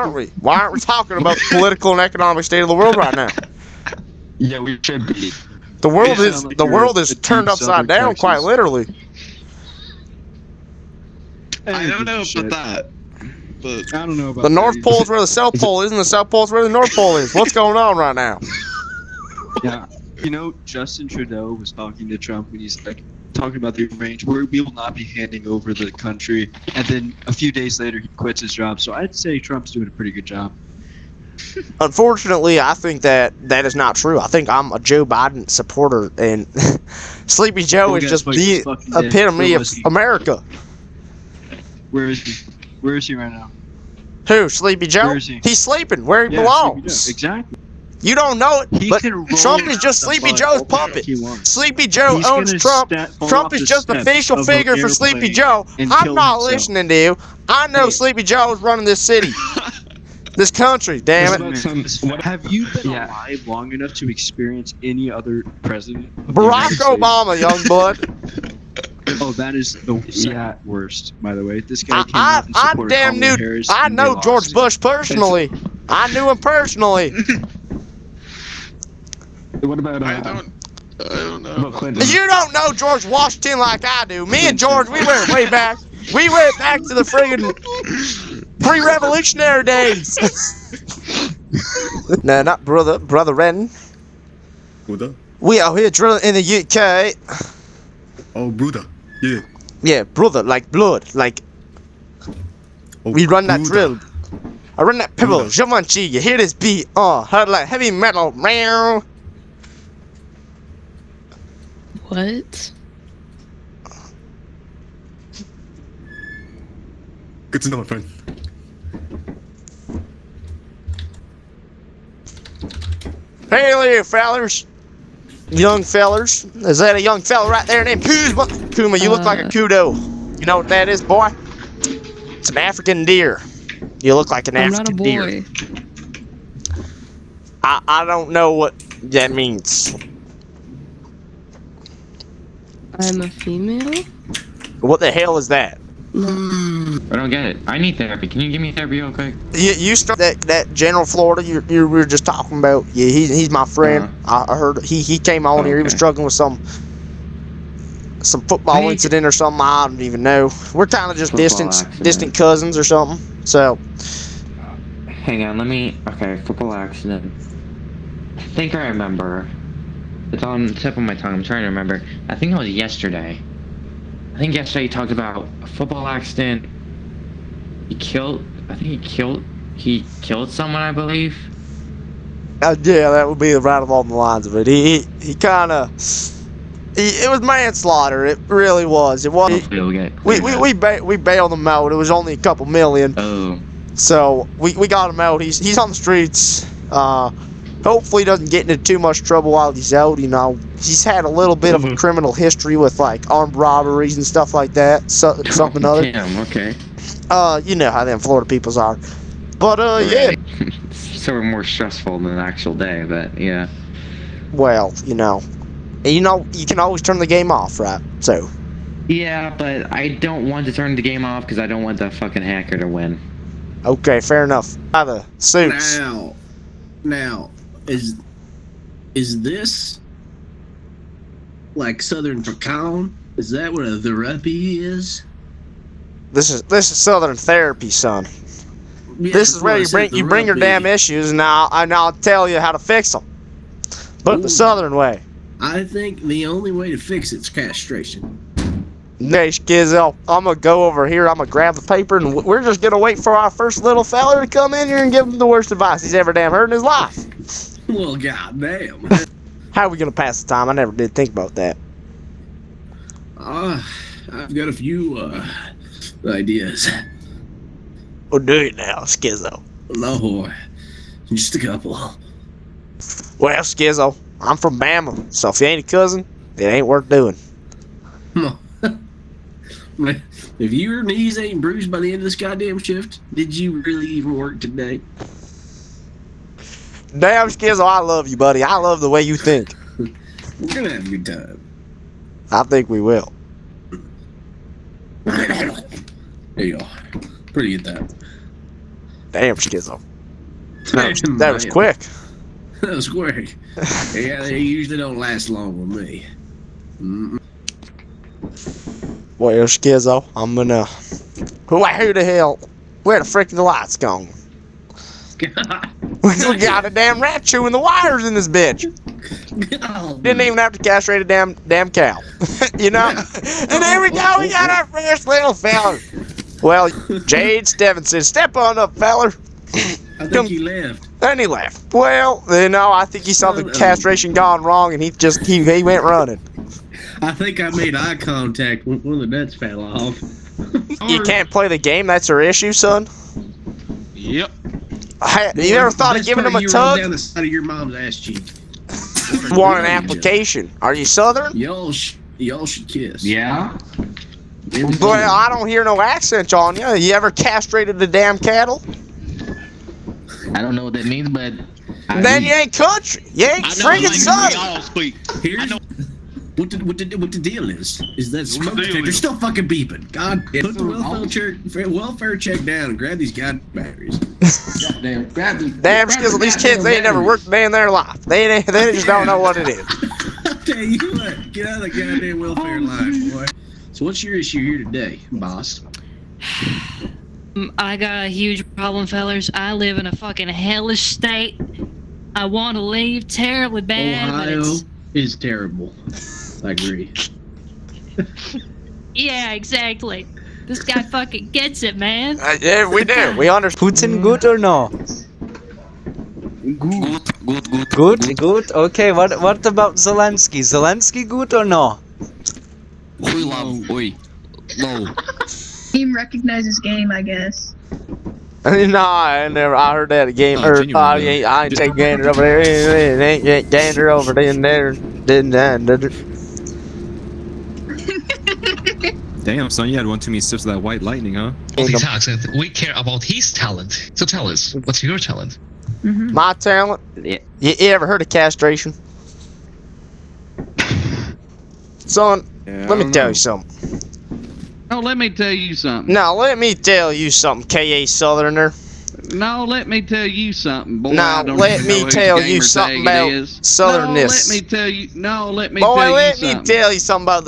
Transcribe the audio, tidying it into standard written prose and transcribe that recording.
aren't we? Why aren't we talking about the political and economic state of the world right now? Yeah, we should be. The world is turned upside down, quite literally. I don't know about that. But I don't know about the North Pole is where the South Pole is, and the South Pole is where the North Pole is. What's going on right now? Yeah, you know, Justin Trudeau was talking to Trump, and he's like talking about the range where we will not be handing over the country. And then a few days later, he quits his job. So I'd say Trump's doing a pretty good job. Unfortunately, I think that is not true. I think I'm a Joe Biden supporter, and Sleepy Joe is just the epitome of America. Where is he? Where is he right now? Who? Sleepy Joe? Where is he? He's sleeping where he belongs. Exactly. You don't know it, but Trump is just Sleepy Joe's puppet. Sleepy Joe owns Trump. Trump is just a facial figure for Sleepy Joe. I'm not listening to you. I know Sleepy Joe is running this city. This country, damn it. Have you been alive long enough to experience any other president? Barack Obama, young blood. Oh, that is the worst, by the way. This guy came out and supported Kamala Harris. I know George Bush personally. I knew him personally. What about I don't know. You don't know George Washington like I do. Me and George, we went way back. We went back to the friggin' pre-revolutionary days. No, not brother Redden. Brother? We out here drilling in the UK. Oh, brother. Yeah. Yeah, brother, like blood, like we run that drill. I run that pebble, Givenchy, you hear this beat, heard like heavy metal, meow. What? Good to know, my friend. Hey there, fellers. Young fellers. Is that a young fella right there named Kuzma? Kuma, you look like a kudo. You know what that is, boy? It's an African deer. You look like an African deer. I'm not a boy. I don't know what that means. I'm a female? What the hell is that? I don't get it. I need therapy. Can you give me therapy real quick? You start that General Florida you were just talking about. Yeah, he's my friend. I heard he came on here. He was struggling with some football incident or something. I don't even know. We're kind of just distant cousins or something. So. Hang on. Okay, football accident. I think I remember. It's on the tip of my tongue. I'm trying to remember. I think it was yesterday. I think yesterday you talked about a football accident. He killed someone, I believe. Yeah, that would be right along the lines of it. It was manslaughter. It really was. It was. We bailed him out. It was only a couple million. Oh. So we got him out. He's on the streets. Hopefully he doesn't get into too much trouble while he's out. You know, he's had a little bit of a criminal history with like armed robberies and stuff like that. Something other. Damn. Okay. You know how them Florida peoples are. But yeah. Sort of more stressful than an actual day, but yeah. Well, you can always turn the game off, right? So. Yeah, but I don't want to turn the game off because I don't want the fucking hacker to win. Okay, fair enough. By the suits. Now, is this like Southern Pecan? Is that what a therapy is? This is Southern therapy, son. Yeah, this is where you bring your damn issues, and I'll tell you how to fix them. But the Southern way. I think the only way to fix it's castration. Hey, Skizzo, I'm gonna go over here. I'm gonna grab the paper, and we're just gonna wait for our first little fella to come in here and give him the worst advice he's ever damn heard in his life. Well, goddamn. How are we gonna pass the time? I never did think about that. I've got a few ideas. Well, do it now, Skizzo. No, just a couple. Well, Skizzo, I'm from Bama, so if you ain't a cousin, it ain't worth doing. If your knees ain't bruised by the end of this goddamn shift, did you really even work today? Damn, Skizzo, I love you, buddy. I love the way you think. We're gonna have a good time. I think we will. There you are. Pretty at that. Damn, Skizzo. That was quick. That was quick. Yeah, they usually don't last long with me. Well, Skizzo, I'm gonna... Who the hell? Where the frick the lights gone? We got a damn rat chewing the wires in this bitch. Didn't even have to castrate a damn cow. You know? And there we go, we got our first little fella. Well, Jade Stevenson, step on up, feller. I think he left. And he left. Well, you know, I think he saw the castration gone wrong and he went running. I think I made eye contact when one of the nuts fell off. You can't play the game, that's her issue, son? Yep. You ever thought of giving him a tug? Down the side of your mom's ass cheek. Want an application? Are you Southern? Y'all should kiss. Yeah? But I don't hear no accent on you. You ever castrated the damn cattle? I don't know what that means, but... Then you ain't country. You ain't friggin' Southern. Here's what the deal is that smoke detector's still fucking beeping. God, put the welfare check down and grab these goddamn batteries. Goddamn, grab them. Damn, Skizzle, these kids, they ain't never worked a day in their life. They just don't know what it is. I'll tell you what, get out of the goddamn welfare line, boy. So what's your issue here today, boss? I got a huge problem, fellers. I live in a fucking hellish state. I want to leave terribly bad, Ohio but it's... is terrible. I agree. Yeah, exactly. This guy fucking gets it, man. Yeah, we do. We understand. Putin good or no? Good. Okay, what about Zelensky? Zelensky good or no? Team recognizes game, I guess. Nah, I heard that a game. I ain't take gander over there. It ain't get gander over there. Damn, son, you had one too many sips of that white lightning, huh? We care about his talent. So tell us, what's your talent? My talent? You ever heard of castration? Son, let me tell you something. No, let me tell you something. Now, let me tell you something, K.A. Southerner. No, let me tell you something, boy. Now, let me tell you something about Southernness. No, let me tell you. No, let me Boy, tell you let something. me tell you something about